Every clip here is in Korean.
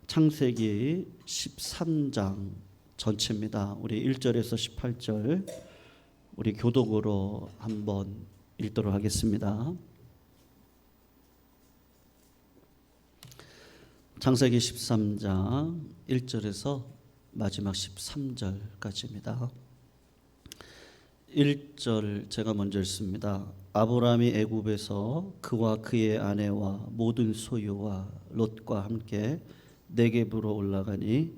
창세기 13장 전체입니다. 우리 1절에서 18절 우리 교독으로 한번 읽도록 하겠습니다. 창세기 13장 1절에서 마지막 13절까지입니다. 1절 제가 먼저 읽습니다. 아브라함이 애굽에서 그와 그의 아내와 모든 소유와 롯과 함께 네겝으로 올라가니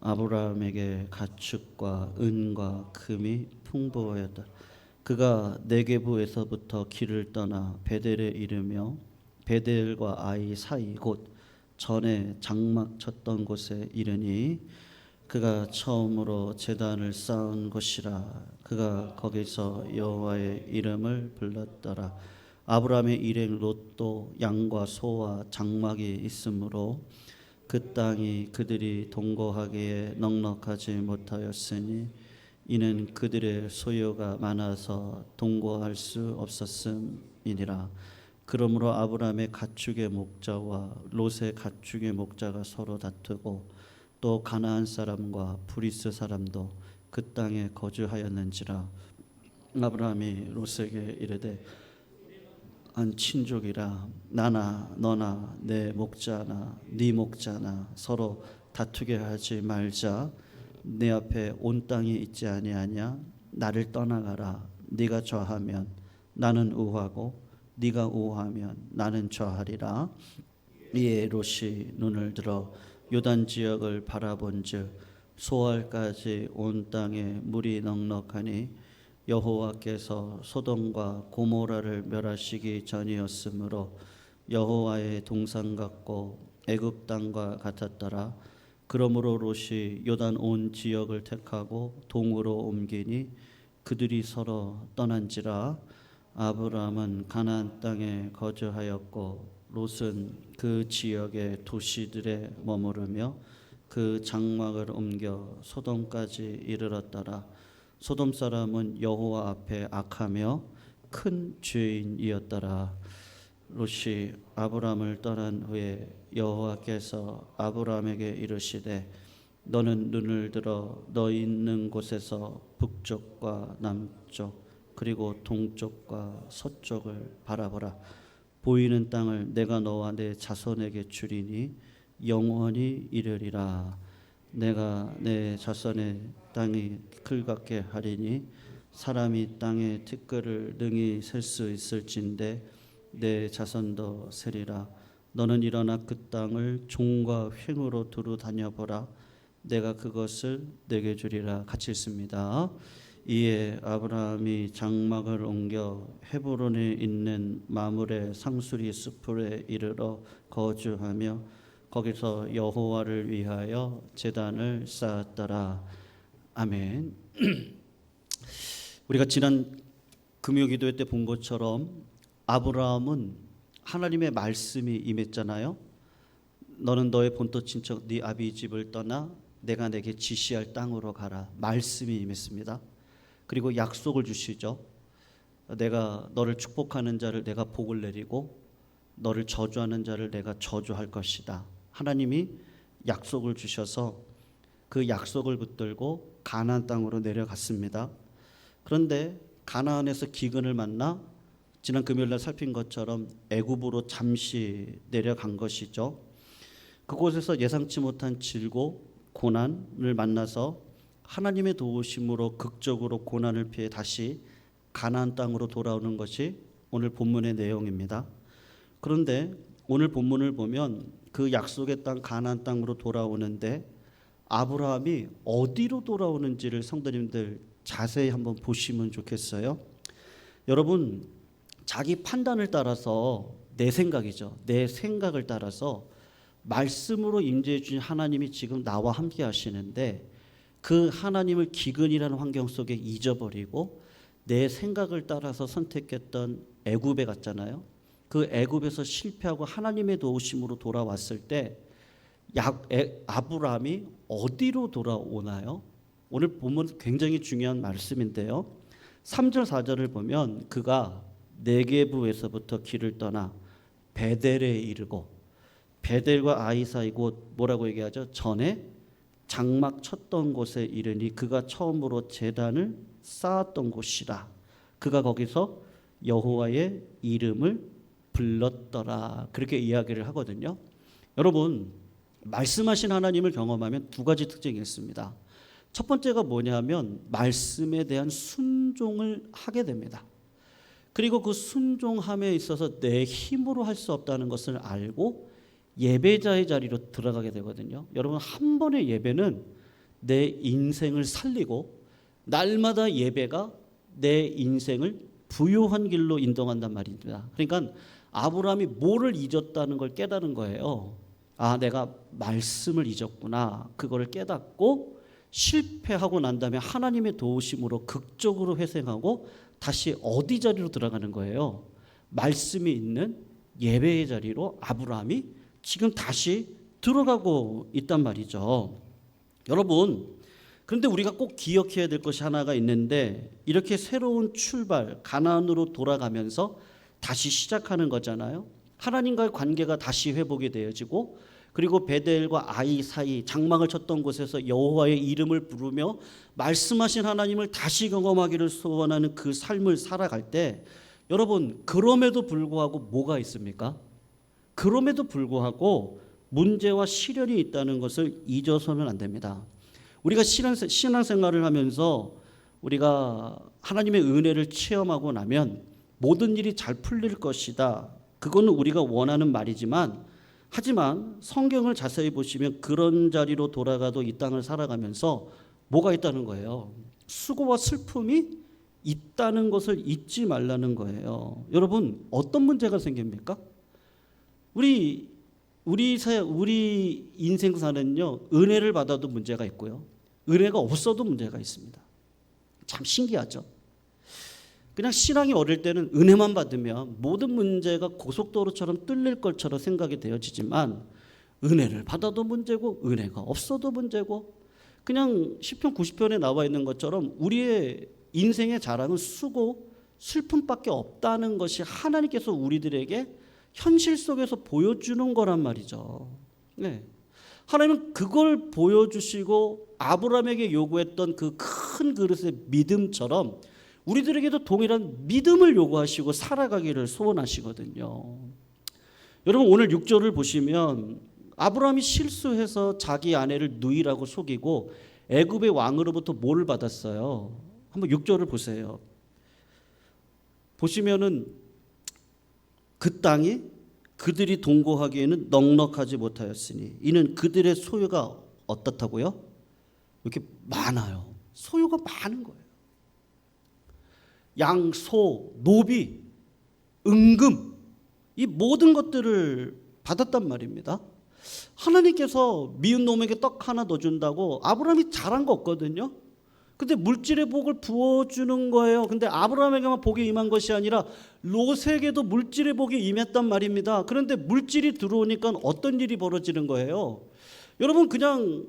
아브라함에게 가축과 은과 금이 풍부하였다. 그가 네겝에서부터 길을 떠나 베델에 이르며 베델과 아이 사이 곧 전에 장막 쳤던 곳에 이르니 그가 처음으로 제단을 쌓은 곳이라. 그가 거기서 여호와의 이름을 불렀더라. 아브라함의 일행 롯도 양과 소와 장막이 있으므로 그 땅이 그들이 동거하기에 넉넉하지 못하였으니 이는 그들의 소유가 많아서 동거할 수 없었음이니라. 그러므로 아브라함의 가축의 목자와 롯의 가축의 목자가 서로 다투고 또 가나안 사람과 브리스 사람도 그 땅에 거주하였는지라. 아브라함이 롯에게 이르되 한 친족이라 나나 너나 내 목자나 네 목자나 서로 다투게 하지 말자. 내 앞에 온 땅이 있지 아니하냐. 나를 떠나가라. 네가 좌하면 나는 우하고 네가 우하면 나는 좌하리라. 이에 롯이 눈을 들어 요단 지역을 바라본즉 소알까지 온 땅에 물이 넉넉하니 여호와께서 소돔과 고모라를 멸하시기 전이었으므로 여호와의 동산 같고 애굽 땅과 같았더라. 그러므로 롯이 요단 온 지역을 택하고 동으로 옮기니 그들이 서로 떠난지라. 아브라함은 가나안 땅에 거주하였고 롯은 그 지역의 도시들에 머무르며 그 장막을 옮겨 소돔까지 이르렀더라. 소돔 사람은 여호와 앞에 악하며 큰 죄인이었더라. 롯이 아브라함을 떠난 후에 여호와께서 아브라함에게 이르시되 너는 눈을 들어 너 있는 곳에서 북쪽과 남쪽 그리고 동쪽과 서쪽을 바라보라. 보이는 땅을 내가 너와 내 자손에게 주리니 영원히 이르리라. 내가 내 자손의 땅이 틀 같게 하리니 사람이 땅의 티끌을 능히 셀 수 있을진데 내 자손도 세리라. 너는 일어나 그 땅을 종과 횡으로 두루 다녀보라. 내가 그것을 내게 주리라. 같이 읽습니다. 이에 아브라함이 장막을 옮겨 헤브론에 있는 마므레 상수리 숲에 이르러 거주하며 거기서 여호와를 위하여 제단을 쌓았더라. 아멘. 우리가 지난 금요기도회 때 본 것처럼 아브라함은 하나님의 말씀이 임했잖아요. 너는 너의 본토 친척 네 아비 집을 떠나 내가 내게 지시할 땅으로 가라. 말씀이 임했습니다. 그리고 약속을 주시죠. 내가 너를 축복하는 자를 내가 복을 내리고 너를 저주하는 자를 내가 저주할 것이다. 하나님이 약속을 주셔서 그 약속을 붙들고 가나안 땅으로 내려갔습니다. 그런데 가나안에서 기근을 만나 지난 금요일 날 살핀 것처럼 애굽으로 잠시 내려간 것이죠. 그곳에서 예상치 못한 질고 고난을 만나서 하나님의 도우심으로 극적으로 고난을 피해 다시 가나안 땅으로 돌아오는 것이 오늘 본문의 내용입니다. 그런데 오늘 본문을 보면 그 약속의 땅 가나안 땅으로 돌아오는데 아브라함이 어디로 돌아오는지를 성도님들 자세히 한번 보시면 좋겠어요. 여러분, 자기 판단을 따라서 내 생각이죠. 내 생각을 따라서 말씀으로 임재해 주신 하나님이 지금 나와 함께 하시는데 그 하나님을 기근이라는 환경 속에 잊어버리고 내 생각을 따라서 선택했던 애굽에 갔잖아요. 그 애굽에서 실패하고 하나님의 도우심으로 돌아왔을 때 아브라함이 어디로 돌아오나요? 오늘 보면 굉장히 중요한 말씀인데요. 3절 4절을 보면 그가 네겝에서부터 길을 떠나 베델에 이르고 베델과 아이 사이 곧 뭐라고 얘기하죠? 전에 장막 쳤던 곳에 이르니 그가 처음으로 제단을 쌓았던 곳이라. 그가 거기서 여호와의 이름을 불렀더라. 그렇게 이야기를 하거든요. 여러분, 말씀하신 하나님을 경험하면 두 가지 특징이 있습니다. 첫 번째가 뭐냐면 말씀에 대한 순종을 하게 됩니다. 그리고 그 순종함에 있어서 내 힘으로 할 수 없다는 것을 알고 예배자의 자리로 들어가게 되거든요. 여러분, 한 번의 예배는 내 인생을 살리고 날마다 예배가 내 인생을 부요한 길로 인도한단 말입니다. 그러니까 아브라함이 뭐를 잊었다는 걸 깨달은 거예요. 아, 내가 말씀을 잊었구나. 그거를 깨닫고 실패하고 난 다음에 하나님의 도우심으로 극적으로 회생하고 다시 어디 자리로 들어가는 거예요? 말씀이 있는 예배의 자리로 아브라함이 지금 다시 들어가고 있단 말이죠. 여러분, 그런데 우리가 꼭 기억해야 될 것이 하나가 있는데, 이렇게 새로운 출발, 가나안으로 돌아가면서 다시 시작하는 거잖아요. 하나님과의 관계가 다시 회복이 되어지고, 그리고 베델과 아이 사이 장막을 쳤던 곳에서 여호와의 이름을 부르며 말씀하신 하나님을 다시 경험하기를 소원하는 그 삶을 살아갈 때, 여러분, 그럼에도 불구하고 뭐가 있습니까? 그럼에도 불구하고 문제와 시련이 있다는 것을 잊어서는 안 됩니다. 우리가 신앙생활을 하면서 우리가 하나님의 은혜를 체험하고 나면 모든 일이 잘 풀릴 것이다. 그거는 우리가 원하는 말이지만, 하지만 성경을 자세히 보시면 그런 자리로 돌아가도 이 땅을 살아가면서 뭐가 있다는 거예요? 수고와 슬픔이 있다는 것을 잊지 말라는 거예요. 여러분, 어떤 문제가 생깁니까? 우리 인생사는요, 은혜를 받아도 문제가 있고요, 은혜가 없어도 문제가 있습니다. 참 신기하죠. 그냥 신앙이 어릴 때는 은혜만 받으면 모든 문제가 고속도로처럼 뚫릴 것처럼 생각이 되어지지만, 은혜를 받아도 문제고 은혜가 없어도 문제고, 그냥 시편 90편에 나와 있는 것처럼 우리의 인생의 자랑은 수고, 슬픔밖에 없다는 것이 하나님께서 우리들에게 현실 속에서 보여주는 거란 말이죠. 네. 하나님은 그걸 보여주시고 아브라함에게 요구했던 그 큰 그릇의 믿음처럼 우리들에게도 동일한 믿음을 요구하시고 살아가기를 소원하시거든요. 여러분, 오늘 6절을 보시면 아브라함이 실수해서 자기 아내를 누이라고 속이고 애굽의 왕으로부터 뭐를 받았어요? 한번 6절을 보세요. 보시면은 그 땅이 그들이 동거하기에는 넉넉하지 못하였으니 이는 그들의 소유가 어떻다고요? 이렇게 많아요. 소유가 많은 거예요. 양, 소, 노비, 은금, 이 모든 것들을 받았단 말입니다. 하나님께서 미운 놈에게 떡 하나 더 준다고 아브라함이 잘한 거 없거든요. 근데 물질의 복을 부어주는 거예요. 근데 아브라함에게만 복이 임한 것이 아니라 롯에게도 물질의 복이 임했단 말입니다. 그런데 물질이 들어오니까 어떤 일이 벌어지는 거예요? 여러분, 그냥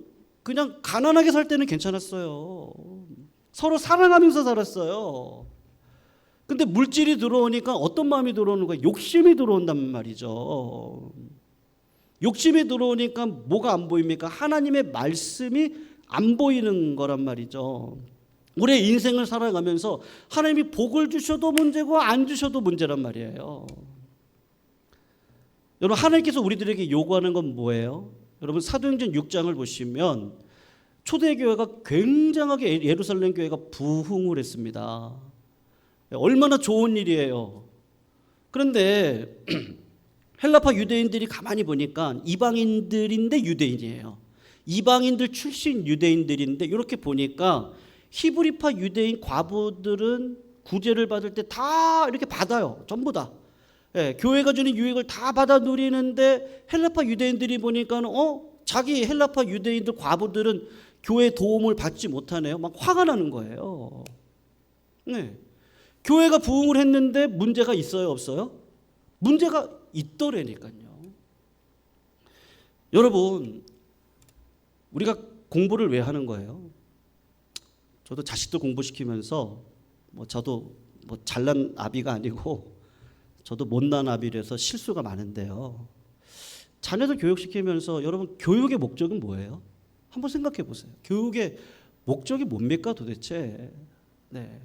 가난하게 살 때는 괜찮았어요. 서로 사랑하면서 살았어요. 근데 물질이 들어오니까 어떤 마음이 들어오는 거예요? 욕심이 들어온단 말이죠. 욕심이 들어오니까 뭐가 안 보입니까? 하나님의 말씀이 안 보이는 거란 말이죠. 우리의 인생을 살아가면서 하나님이 복을 주셔도 문제고 안 주셔도 문제란 말이에요. 여러분, 하나님께서 우리들에게 요구하는 건 뭐예요? 여러분, 사도행전 6장을 보시면 초대교회가 굉장하게 예루살렘 교회가 부흥을 했습니다. 얼마나 좋은 일이에요. 그런데 헬라파 유대인들이 가만히 보니까 이방인들인데 유대인이에요. 이방인들 출신 유대인들인데, 이렇게 보니까 히브리파 유대인 과부들은 구제를 받을 때 다 이렇게 받아요. 전부 다. 예, 교회가 주는 유익을 다 받아 누리는데 헬라파 유대인들이 보니까 자기 헬라파 유대인들 과부들은 교회 도움을 받지 못하네요. 막 화가 나는 거예요. 네. 교회가 부흥을 했는데 문제가 있어요, 없어요? 문제가 있더라니까요. 여러분, 우리가 공부를 왜 하는 거예요? 저도 자식들 공부시키면서 저도 잘난 아비가 아니고 저도 못난 아비라서 실수가 많은데요. 자녀들 교육시키면서 여러분 교육의 목적은 뭐예요? 한번 생각해 보세요. 교육의 목적이 뭡니까 도대체? 네.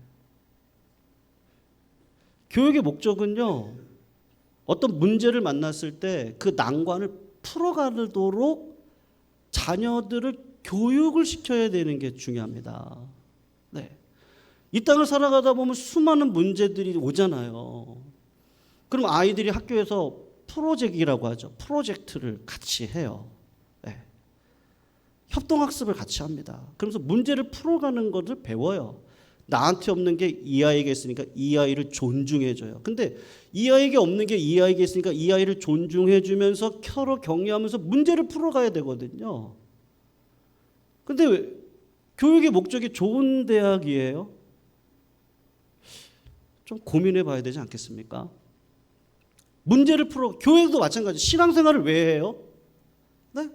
교육의 목적은요, 어떤 문제를 만났을 때 그 난관을 풀어가도록 자녀들을 교육을 시켜야 되는 게 중요합니다. 네. 이 땅을 살아가다 보면 수많은 문제들이 오잖아요. 그럼 아이들이 학교에서 프로젝트라고 하죠. 프로젝트를 같이 해요. 네. 협동학습을 같이 합니다. 그러면서 문제를 풀어가는 것을 배워요. 나한테 없는 게 이 아이에게 있으니까 이 아이를 존중해줘요. 근데 이 아이에게 없는 게 이 아이에게 있으니까 이 아이를 존중해주면서 서로 격려하면서 문제를 풀어가야 되거든요. 근데 왜 교육의 목적이 좋은 대학이에요? 좀 고민해 봐야 되지 않겠습니까? 문제를 풀어, 교회도 마찬가지. 신앙생활을 왜 해요? 네?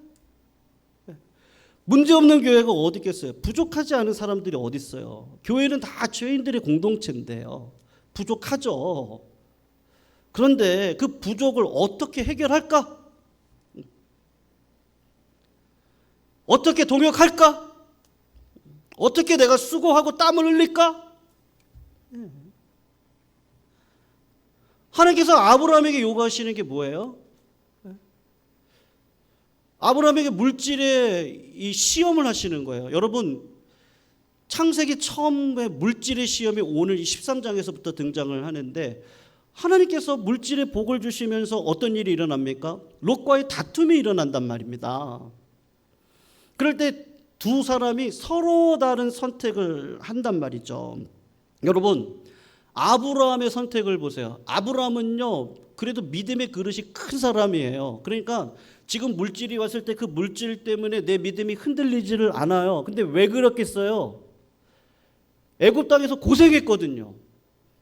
문제 없는 교회가 어디 있겠어요? 부족하지 않은 사람들이 어디 있어요? 교회는 다 죄인들의 공동체인데요. 부족하죠. 그런데 그 부족을 어떻게 해결할까? 어떻게 동역할까? 어떻게 내가 수고하고 땀을 흘릴까? 하나님께서 아브라함에게 요구하시는 게 뭐예요? 아브라함에게 물질의 이 시험을 하시는 거예요. 여러분, 창세기 처음에 물질의 시험이 오늘 13장에서부터 등장을 하는데, 하나님께서 물질의 복을 주시면서 어떤 일이 일어납니까? 롯과의 다툼이 일어난단 말입니다. 그럴 때 두 사람이 서로 다른 선택을 한단 말이죠. 여러분, 아브라함의 선택을 보세요. 아브라함은요, 그래도 믿음의 그릇이 큰 사람이에요. 그러니까 지금 물질이 왔을 때 그 물질 때문에 내 믿음이 흔들리지를 않아요. 근데 왜 그렇겠어요? 애굽 땅에서 고생했거든요.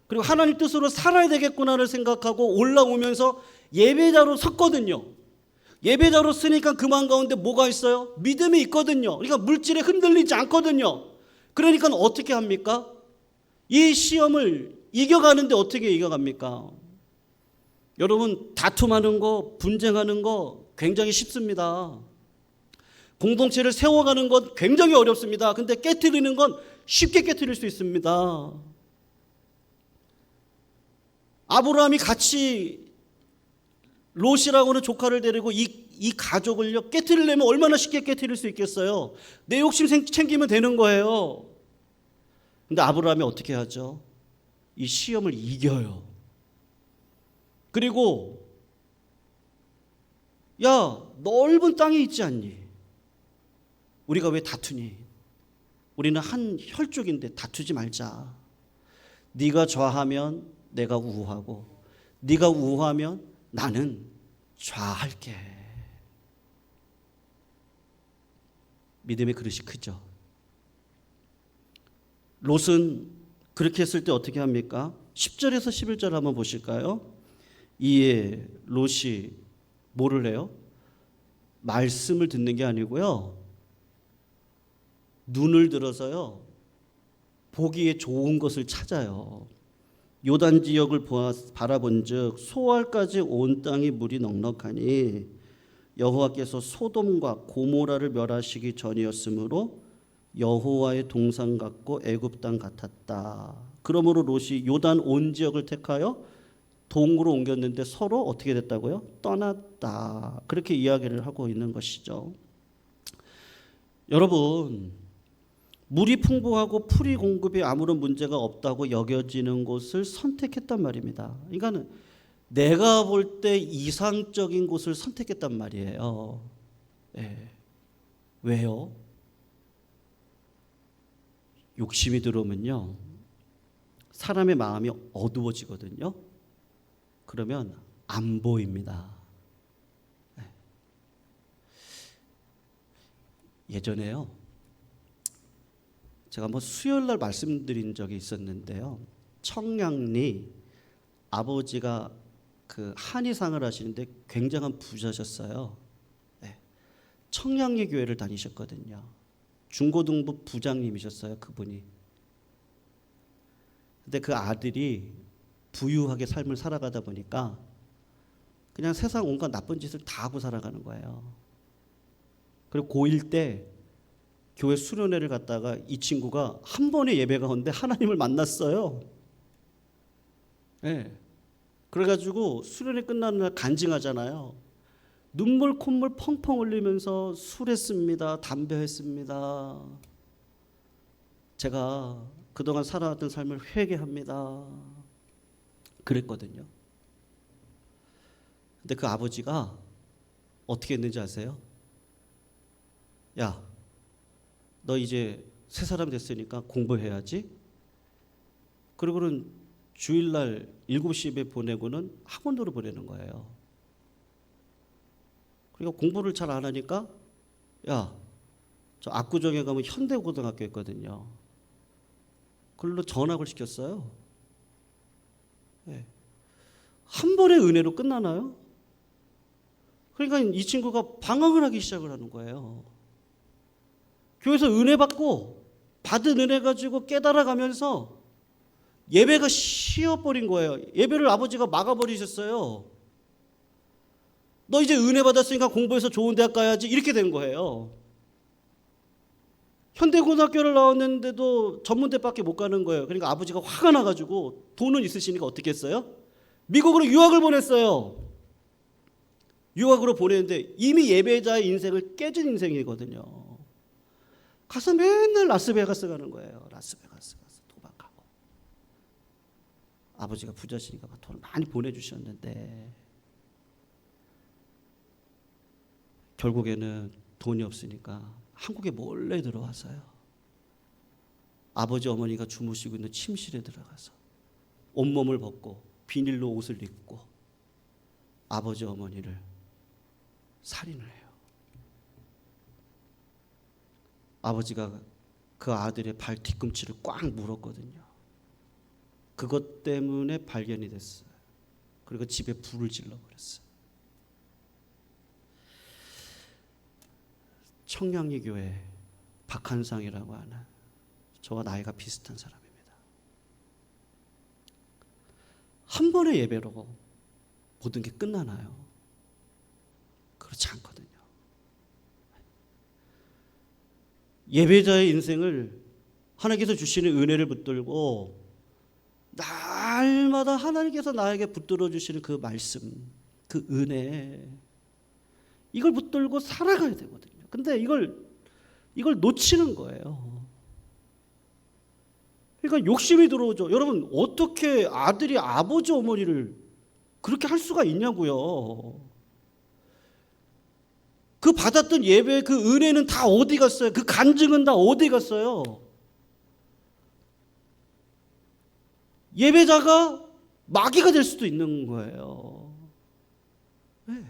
그리고 하나님 뜻으로 살아야 되겠구나를 생각하고 올라오면서 예배자로 섰거든요. 예배자로 쓰니까 그 마음 가운데 뭐가 있어요? 믿음이 있거든요. 그러니까 물질에 흔들리지 않거든요. 그러니까 어떻게 합니까? 이 시험을 이겨가는데 어떻게 이겨갑니까? 여러분, 다툼하는 거, 분쟁하는 거 굉장히 쉽습니다. 공동체를 세워가는 건 굉장히 어렵습니다. 근데 깨트리는 건 쉽게 깨트릴 수 있습니다. 아브라함이 같이 롯이라고 하는 조카를 데리고 이 가족을요 깨트리려면 얼마나 쉽게 깨트릴 수 있겠어요? 내 욕심 챙기면 되는 거예요. 근데 아브라함이 어떻게 하죠? 이 시험을 이겨요. 그리고 야, 넓은 땅이 있지 않니? 우리가 왜 다투니? 우리는 한 혈족인데 다투지 말자. 네가 좌하면 내가 우하고 네가 우하면 나는 좌할게. 믿음의 그릇이 크죠. 롯은 그렇게 했을 때 어떻게 합니까? 10절에서 11절 한번 보실까요? 이에 롯이 뭐를 해요? 말씀을 듣는 게 아니고요, 눈을 들어서요 보기에 좋은 것을 찾아요. 요단 지역을 바라본즉 소알까지 온 땅이 물이 넉넉하니 여호와께서 소돔과 고모라를 멸하시기 전이었으므로 여호와의 동산 같고 애굽 땅 같았다. 그러므로 롯이 요단 온 지역을 택하여 동으로 옮겼는데 서로 어떻게 됐다고요? 떠났다. 그렇게 이야기를 하고 있는 것이죠. 여러분, 물이 풍부하고 풀이 공급이 아무런 문제가 없다고 여겨지는 곳을 선택했단 말입니다. 그러니까 내가 볼 때 이상적인 곳을 선택했단 말이에요. 네. 왜요? 욕심이 들어오면요, 사람의 마음이 어두워지거든요. 그러면 안 보입니다. 네. 예전에요, 제가 한번 수요일날 말씀드린 적이 있었는데요, 청량리 아버지가 그 한의상을 하시는데 굉장한 부자셨어요. 네. 청량리 교회를 다니셨거든요. 중고등부 부장님이셨어요, 그분이. 근데 그 아들이 부유하게 삶을 살아가다 보니까 그냥 세상 온갖 나쁜 짓을 다 하고 살아가는 거예요. 그리고 고1 때 교회 수련회를 갔다가 이 친구가 한 번의 예배가 오는데 하나님을 만났어요. 네. 그래가지고 수련회 끝나는 날 간증하잖아요. 눈물 콧물 펑펑 흘리면서 술했습니다. 담배했습니다. 제가 그동안 살아왔던 삶을 회개합니다. 그랬거든요. 근데 그 아버지가 어떻게 했는지 아세요? 야, 너 이제 새 사람 됐으니까 공부해야지. 그리고는 주일날 7시 예배 보내고는 학원으로 보내는 거예요. 그러니까 공부를 잘 안 하니까 야, 저 압구정에 가면 현대고등학교 있거든요. 그걸로 전학을 시켰어요. 네. 한 번의 은혜로 끝나나요? 그러니까 이 친구가 방황을 하기 시작을 하는 거예요. 교회에서 은혜 받고 받은 은혜 가지고 깨달아가면서 예배가 쉬어버린 거예요. 예배를 아버지가 막아버리셨어요. 너 이제 은혜 받았으니까 공부해서 좋은 대학 가야지, 이렇게 된 거예요. 현대고등학교를 나왔는데도 전문대밖에 못 가는 거예요. 그러니까 아버지가 화가 나가지고 돈은 있으시니까 어떻게 했어요? 미국으로 유학을 보냈어요. 유학으로 보냈는데 이미 예배자의 인생을 깨진 인생이거든요. 가서 맨날 라스베가스 가는 거예요. 라스베가스 가서 도박하고. 아버지가 부자시니까 돈을 많이 보내주셨는데 결국에는 돈이 없으니까 한국에 몰래 들어와서요. 아버지 어머니가 주무시고 있는 침실에 들어가서 온몸을 벗고 비닐로 옷을 입고 아버지 어머니를 살인을 해요. 아버지가 그 아들의 발 뒤꿈치를 꽉 물었거든요. 그것 때문에 발견이 됐어요. 그리고 집에 불을 질러버렸어요. 청량리 교회 박한상이라고 하는 저와 나이가 비슷한 사람입니다. 한 번의 예배로 모든 게 끝나나요? 그렇지 않거든요. 예배자의 인생을 하나님께서 주시는 은혜를 붙들고 날마다 하나님께서 나에게 붙들어 주시는 그 말씀, 그 은혜, 이걸 붙들고 살아가야 되거든요. 근데 이걸 놓치는 거예요. 그러니까 욕심이 들어오죠. 여러분, 어떻게 아들이 아버지 어머니를 그렇게 할 수가 있냐고요. 그 받았던 예배, 그 은혜는 다 어디 갔어요? 그 간증은 다 어디 갔어요? 예배자가 마귀가 될 수도 있는 거예요. 네.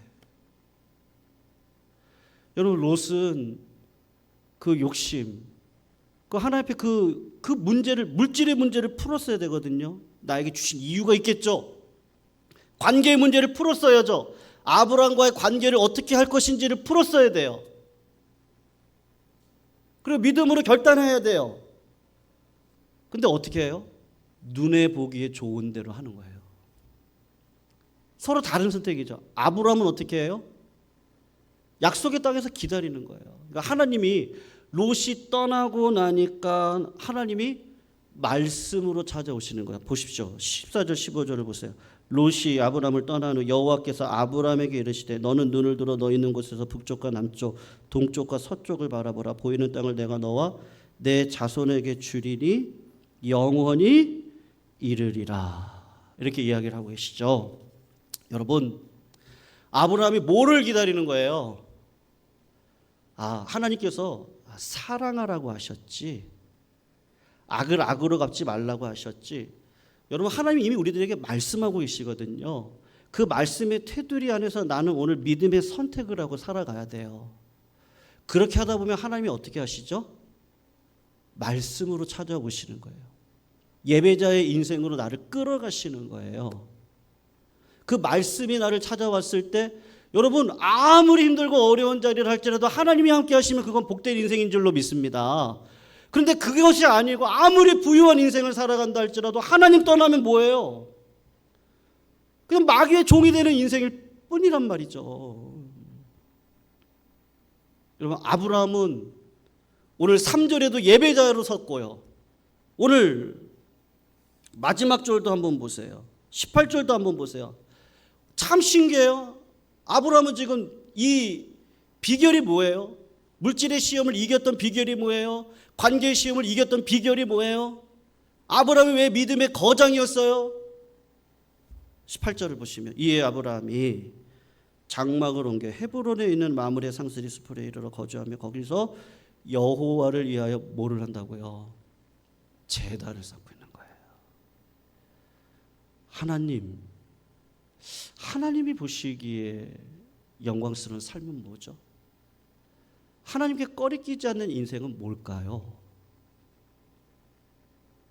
여러분, 롯은 그 욕심, 그 하나님 앞에 그 문제를, 물질의 문제를 풀었어야 되거든요. 나에게 주신 이유가 있겠죠. 관계의 문제를 풀었어야죠. 아브라함과의 관계를 어떻게 할 것인지를 풀었어야 돼요. 그리고 믿음으로 결단해야 돼요. 근데 어떻게 해요? 눈에 보기에 좋은 대로 하는 거예요. 서로 다른 선택이죠. 아브라함은 어떻게 해요? 약속의 땅에서 기다리는 거예요. 그러니까 하나님이 롯이 떠나고 나니까 하나님이 말씀으로 찾아오시는 거예요. 보십시오. 14절 15절을 보세요. 롯이 아브라함을 떠난 후 여호와께서 아브라함에게 이르시되 너는 눈을 들어 너 있는 곳에서 북쪽과 남쪽 동쪽과 서쪽을 바라보라. 보이는 땅을 내가 너와 내 자손에게 주리니 영원히 이르리라. 이렇게 이야기를 하고 계시죠. 여러분, 아브라함이 뭐를 기다리는 거예요? 하나님께서 사랑하라고 하셨지, 악을 악으로 갚지 말라고 하셨지. 여러분, 하나님이 이미 우리들에게 말씀하고 계시거든요. 그 말씀의 테두리 안에서 나는 오늘 믿음의 선택을 하고 살아가야 돼요. 그렇게 하다 보면 하나님이 어떻게 하시죠? 말씀으로 찾아오시는 거예요. 예배자의 인생으로 나를 끌어가시는 거예요. 그 말씀이 나를 찾아왔을 때 여러분, 아무리 힘들고 어려운 자리를 할지라도 하나님이 함께 하시면 그건 복된 인생인 줄로 믿습니다. 그런데 그것이 아니고 아무리 부유한 인생을 살아간다 할지라도 하나님 떠나면 뭐예요? 그냥 마귀의 종이 되는 인생일 뿐이란 말이죠. 여러분, 아브라함은 오늘 3절에도 예배자로 섰고요. 오늘 마지막 절도 한번 보세요. 18절도 한번 보세요. 참 신기해요. 아브라함은 지금 이 비결이 뭐예요? 물질의 시험을 이겼던 비결이 뭐예요? 관계의 시험을 이겼던 비결이 뭐예요? 아브라함이 왜 믿음의 거장이었어요? 18절을 보시면 이에 아브라함이 장막을 옮겨 헤브론에 있는 마므레 상스리 수풀에 이르러 거주하며 거기서 여호와를 위하여 뭐를 한다고요? 제단을 쌓고 있는 거예요. 하나님이 보시기에 영광스러운 삶은 뭐죠? 하나님께 꺼리끼지 않는 인생은 뭘까요?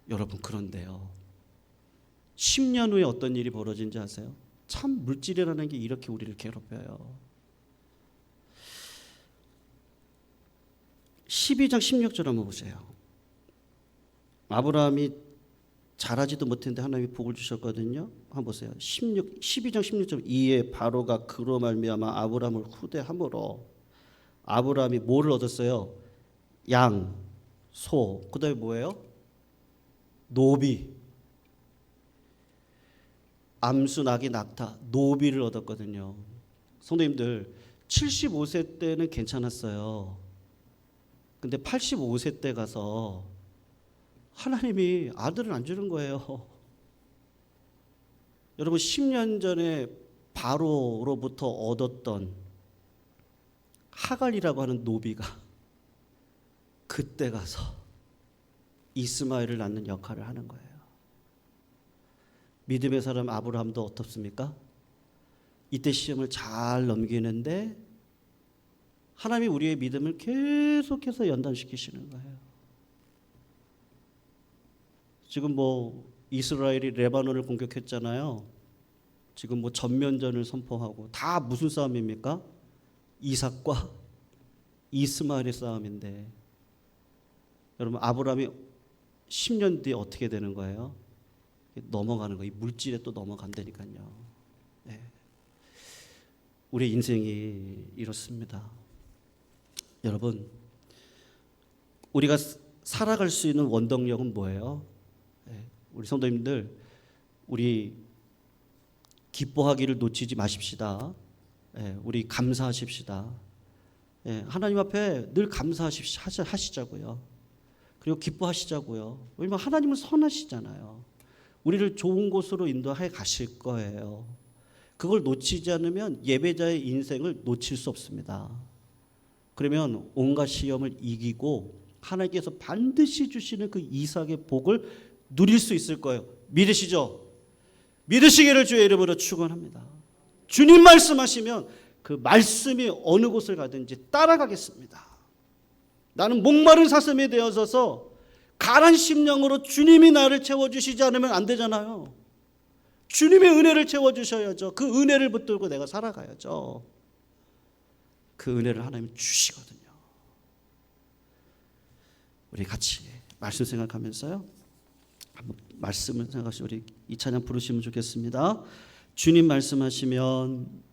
여러분, 그런데요, 10년 후에 어떤 일이 벌어진지 아세요? 참 물질이라는 게 이렇게 우리를 괴롭혀요. 12장 16절 한번 보세요. 아브라함이 잘하지도 못했는데 하나님이 복을 주셨거든요. 한번 보세요. 12장 16절 이에 바로가 그로 말미암아 아브라함을 후대함으로 아브라함이 뭐를 얻었어요? 양, 소, 그 다음에 뭐예요? 노비, 암수, 나귀, 낙타, 노비를 얻었거든요. 성도님들, 75세 때는 괜찮았어요. 근데 85세 때 가서 하나님이 아들을 안 주는 거예요. 여러분, 10년 전에 바로로부터 얻었던 하갈이라고 하는 노비가 그때 가서 이스마엘을 낳는 역할을 하는 거예요. 믿음의 사람 아브라함도 어떻습니까? 이때 시험을 잘 넘기는데 하나님이 우리의 믿음을 계속해서 연단시키시는 거예요. 지금 이스라엘이 레바논을 공격했잖아요. 지금 전면전을 선포하고 다 무슨 싸움입니까? 이삭과 이스마엘의 싸움인데, 여러분, 아브라함이 10년 뒤에 어떻게 되는 거예요? 넘어가는 거예요. 이 물질에 또 넘어간다니까요. 네. 우리 인생이 이렇습니다. 여러분, 우리가 살아갈 수 있는 원동력은 뭐예요? 네. 우리 성도님들, 우리 기뻐하기를 놓치지 마십시다. 네. 우리 감사하십시다. 네. 하나님 앞에 늘 감사하시자고요. 그리고 기뻐하시자고요. 왜냐하면 하나님은 선하시잖아요. 우리를 좋은 곳으로 인도해 가실 거예요. 그걸 놓치지 않으면 예배자의 인생을 놓칠 수 없습니다. 그러면 온갖 시험을 이기고 하나님께서 반드시 주시는 그 이삭의 복을 누릴 수 있을 거예요. 믿으시죠? 믿으시기를 주의 이름으로 축원합니다. 주님 말씀하시면 그 말씀이 어느 곳을 가든지 따라가겠습니다. 나는 목마른 사슴이 되어서서 가난 심령으로 주님이 나를 채워주시지 않으면 안 되잖아요. 주님의 은혜를 채워주셔야죠. 그 은혜를 붙들고 내가 살아가야죠. 그 은혜를 하나님 주시거든요. 우리 같이 말씀 생각하면서요, 한번 말씀을 생각하시고 우리 이 찬양 부르시면 좋겠습니다. 주님 말씀하시면